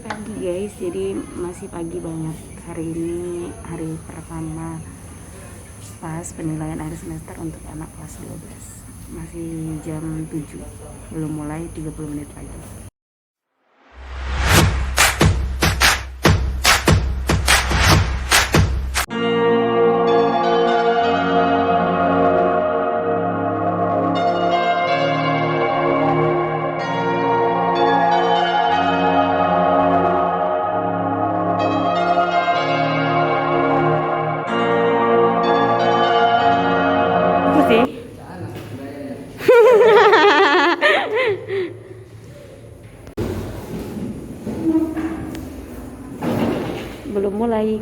Pagi guys, jadi masih pagi banget. Hari ini hari pertama pas penilaian akhir semester untuk anak kelas 12. Masih jam 7, belum mulai, 30 menit lagi. Apa sih? Belum mulai.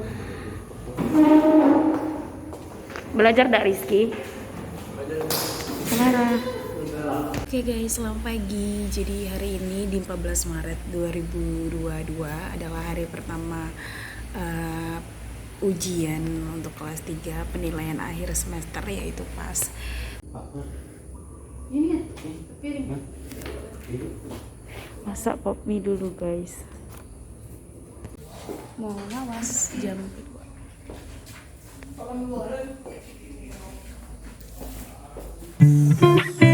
Belajar dak Rizky? Kemana? Oke guys, selamat pagi. Jadi hari ini di 14 Maret 2022 adalah hari pertama ujian untuk kelas 3 penilaian akhir semester, yaitu pas. Ini ya, piring. Masak pop mie dulu guys. Mau ngawas jam 2.